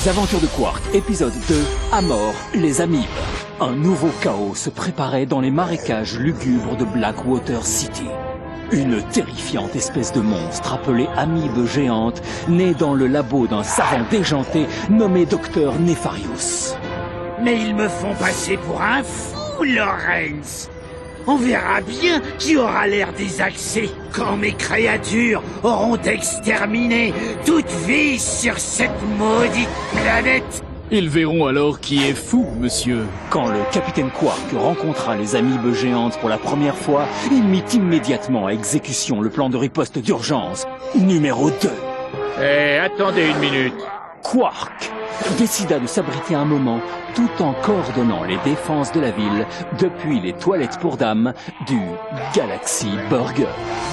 Les aventures de Quark, épisode 2, à mort, les amibes. Un nouveau chaos se préparait dans les marécages lugubres de Blackwater City. Une terrifiante espèce de monstre appelée amibe géante, née dans le labo d'un savant déjanté nommé Dr Nefarious. Mais ils me font passer pour un fou, Lawrence. On verra bien qui aura l'air désaxé quand mes créatures auront exterminé toute vie sur cette maudite planète. Ils verront alors qui est fou, monsieur. Quand le capitaine Quark rencontra les amibes géantes pour la première fois, il mit immédiatement à exécution le plan de riposte d'urgence, numéro 2. Attendez une minute. Quark décida de s'abriter un moment tout en coordonnant les défenses de la ville depuis les toilettes pour dames du Galaxy Burger.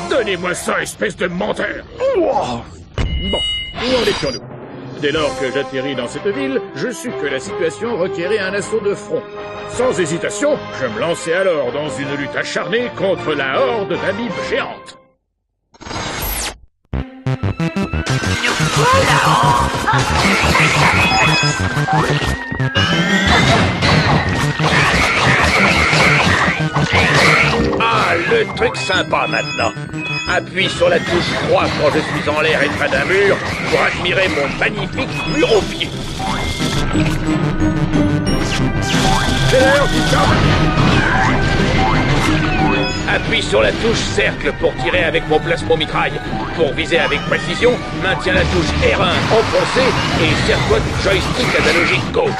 Donnez-moi ça, espèce de menteur. Bon, où en étions-nous? Dès lors que j'atterris dans cette ville, je sus que la situation requérait un assaut de front. Sans hésitation, je me lançai alors dans une lutte acharnée contre la horde d'amibes géantes. Ah, le truc sympa maintenant. Appuie sur la touche 3 quand je suis en l'air et près d'un mur pour admirer mon magnifique mur au pied. C'est l'heure du temps. Appuie sur la touche cercle pour tirer avec mon plasmomitraille. Pour viser avec précision, maintiens la touche R1 enfoncée et serre-toi du joystick analogique gauche.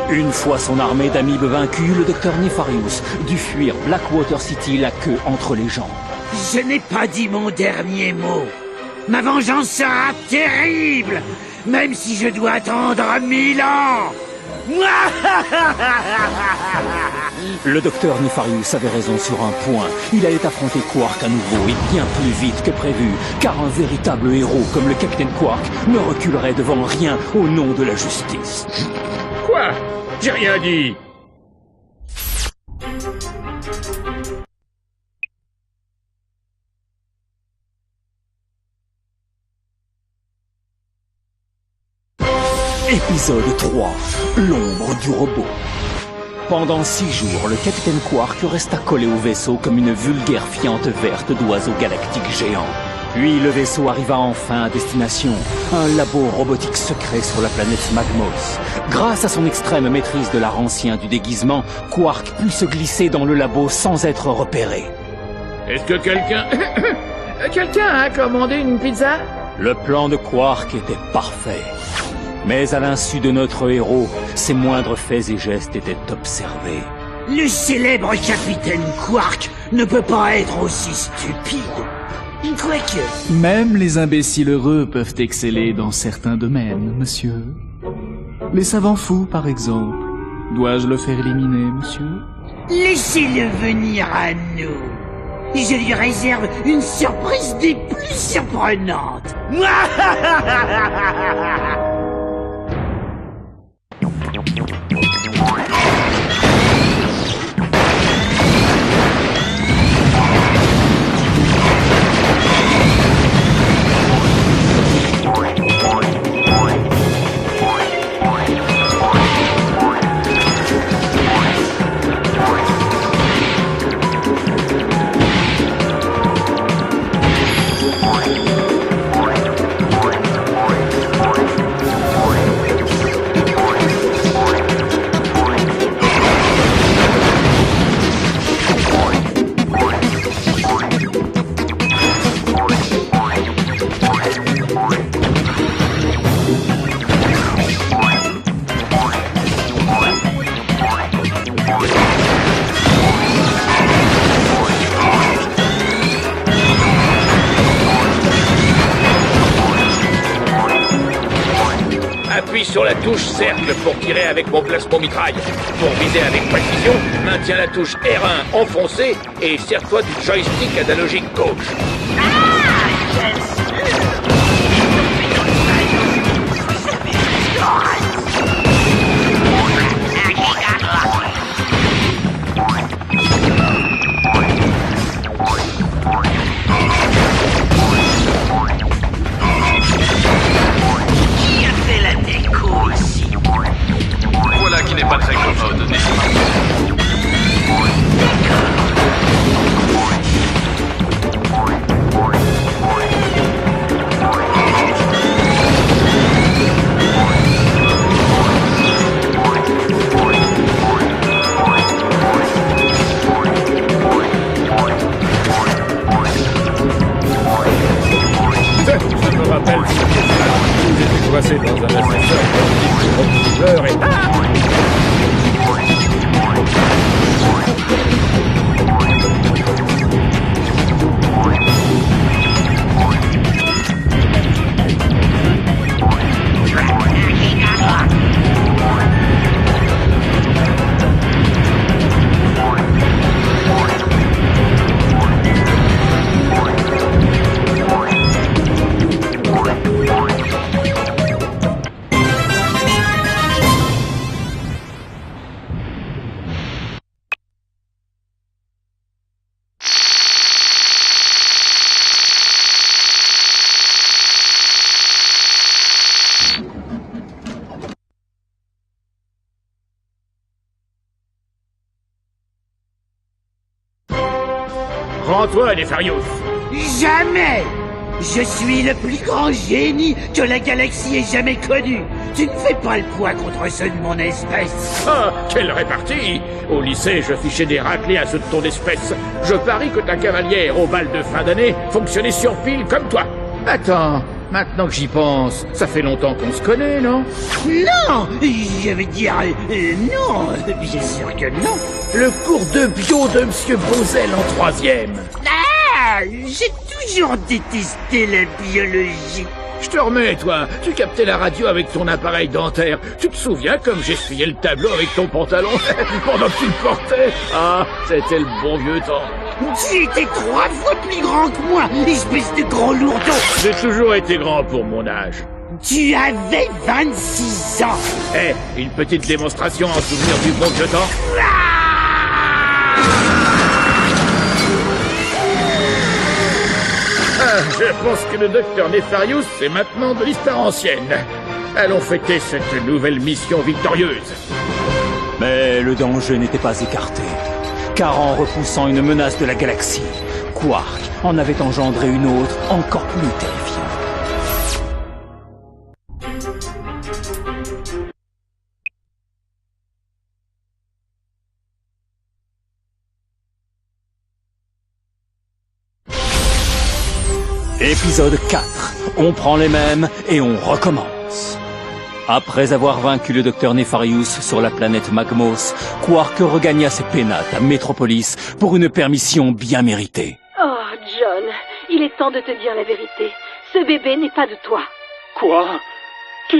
Une fois son armée d'amibes vaincue, le docteur Nefarious dut fuir Blackwater City la queue entre les jambes. Je n'ai pas dit mon dernier mot. Ma vengeance sera terrible, même si je dois attendre 1000 ans. Le docteur Nefarius avait raison sur un point. Il allait affronter Quark à nouveau et bien plus vite que prévu, car un véritable héros comme le Capitaine Quark ne reculerait devant rien au nom de la justice. Quoi? J'ai rien dit. Épisode 3. L'ombre du robot. Pendant 6 jours, le Capitaine Quark resta collé au vaisseau comme une vulgaire fiente verte d'oiseaux galactiques géants. Puis le vaisseau arriva enfin à destination, un labo robotique secret sur la planète Magmos. Grâce à son extrême maîtrise de l'art ancien du déguisement, Quark put se glisser dans le labo sans être repéré. Est-ce que quelqu'un... quelqu'un a commandé une pizza? Le plan de Quark était parfait. Mais à l'insu de notre héros, ses moindres faits et gestes étaient observés. Le célèbre Capitaine Quark ne peut pas être aussi stupide. Quoique... Même les imbéciles heureux peuvent exceller dans certains domaines, monsieur. Les savants fous, par exemple. Dois-je le faire éliminer, monsieur? Laissez-le venir à nous. Je lui réserve une surprise des plus surprenantes. Appuie sur la touche cercle pour tirer avec mon plasmomitraille. Pour viser avec précision, maintiens la touche R1 enfoncée et sers-toi du joystick analogique gauche. Voilà qui n'est pas très commode, n'est-ce pas? Je me rappelle, j'étais coincé dans un ascenseur qui pleure et... Rends-toi, Nefarius! Jamais! Je suis le plus grand génie que la galaxie ait jamais connu. Tu ne fais pas le poids contre ceux de mon espèce. Ah, quelle répartie! Au lycée, je fichais des raclés à ceux de ton espèce. Je parie que ta cavalière au bal de fin d'année fonctionnait sur pile comme toi. Attends, maintenant que j'y pense, ça fait longtemps qu'on se connaît, non? Non! Je veux dire, non! Bien sûr que non! Le cours de bio de Monsieur Bozel en 3e. Ah! J'ai toujours détesté la biologie. Je te remets, toi. Tu captais la radio avec ton appareil dentaire. Tu te souviens comme j'essuyais le tableau avec ton pantalon pendant que tu le portais? Ah, c'était le bon vieux temps. Tu étais 3 fois plus grand que moi, espèce de gros lourdon. J'ai toujours été grand pour mon âge. Tu avais 26 ans. Une petite démonstration en souvenir du bon vieux temps. Je pense que le docteur Nefarious est maintenant de l'histoire ancienne. Allons fêter cette nouvelle mission victorieuse. Mais le danger n'était pas écarté, car en repoussant une menace de la galaxie, Quark en avait engendré une autre encore plus terrifiante. Épisode 4. On prend les mêmes et on recommence. Après avoir vaincu le docteur Nefarious sur la planète Magmos, Quark regagna ses pénates à Metropolis pour une permission bien méritée. Oh, John, il est temps de te dire la vérité. Ce bébé n'est pas de toi. Quoi? Qui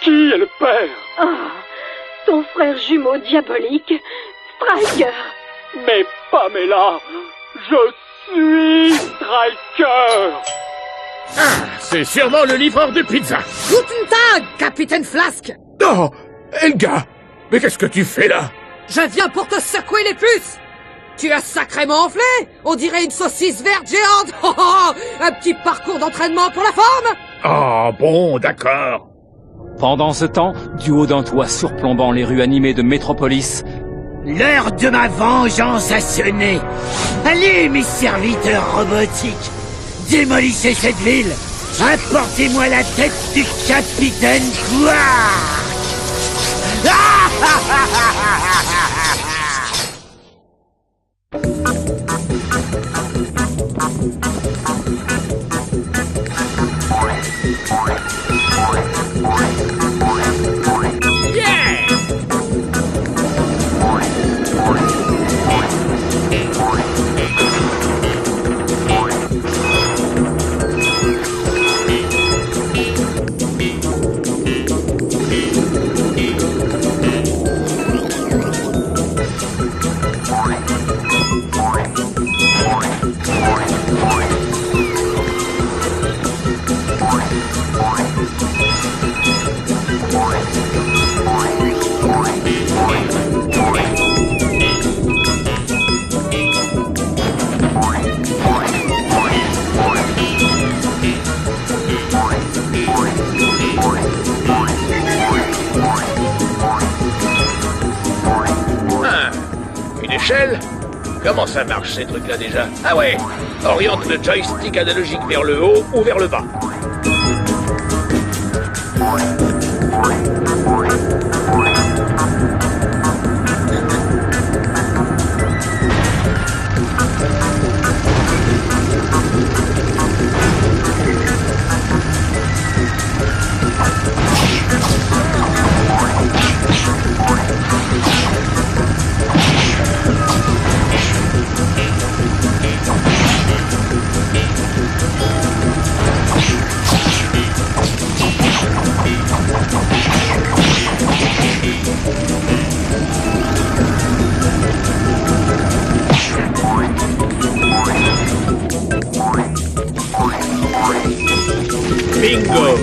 est le père? Oh, ton frère jumeau diabolique, Striker. Mais Pamela, je suis Striker. Ah, c'est sûrement le livreur de pizza. Guten Tag, Capitaine Flask. Oh, Helga, mais qu'est-ce que tu fais là? Je viens pour te secouer les puces. Tu as sacrément enflé. On dirait une saucisse verte géante. Oh, oh, un petit parcours d'entraînement pour la forme. Ah bon, d'accord. Pendant ce temps, du haut d'un toit surplombant les rues animées de Métropolis, L'heure de ma vengeance a sonné. Allez, mes serviteurs robotiques, démolissez cette ville. Apportez-moi la tête du capitaine Quark. Une échelle? Comment ça marche ces trucs-là déjà? Ah ouais, oriente le joystick analogique vers le haut ou vers le bas. Bingo.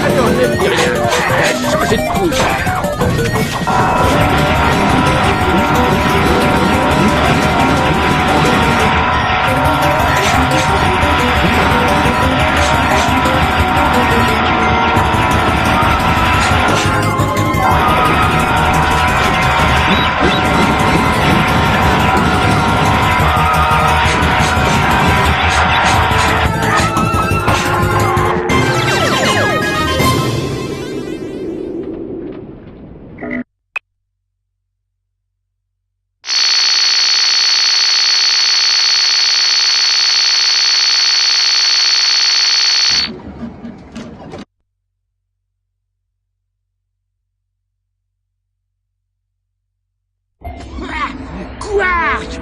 Attends, ne dis rien. Changez de couche. Quark!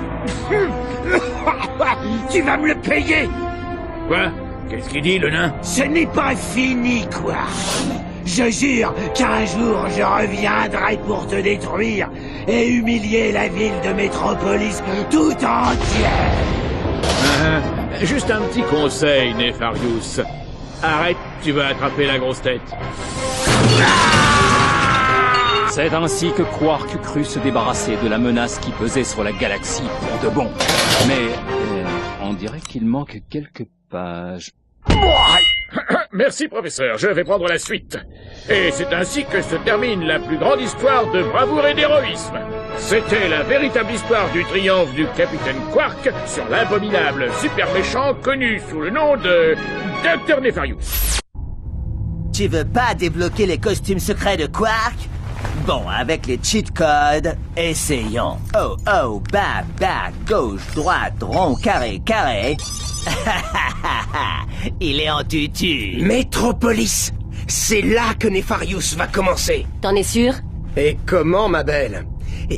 Tu vas me le payer! Quoi? Qu'est-ce qu'il dit, le nain? Ce n'est pas fini, Quark! Je jure qu'un jour je reviendrai pour te détruire et humilier la ville de Métropolis tout entière! Juste un petit conseil, Nefarious. Arrête, tu vas attraper la grosse tête. C'est ainsi que Quark crut se débarrasser de la menace qui pesait sur la galaxie pour de bon. Mais on dirait qu'il manque quelques pages. Merci, professeur. Je vais prendre la suite. Et c'est ainsi que se termine la plus grande histoire de bravoure et d'héroïsme. C'était la véritable histoire du triomphe du capitaine Quark sur l'abominable super méchant connu sous le nom de Dr. Nefarious. Tu veux pas débloquer les costumes secrets de Quark? Bon, avec les cheat codes, essayons. Oh, oh, bas, bas, gauche, droite, rond, carré, carré. Il est en tutu. Métropolis! C'est là que Nefarious va commencer. T'en es sûr? Et comment, ma belle?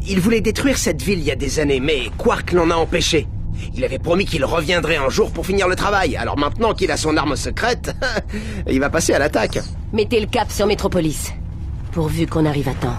Il voulait détruire cette ville il y a des années, mais Quark l'en a empêché. Il avait promis qu'il reviendrait un jour pour finir le travail. Alors maintenant qu'il a son arme secrète, il va passer à l'attaque. Mettez le cap sur Métropolis. Pourvu qu'on arrive à temps.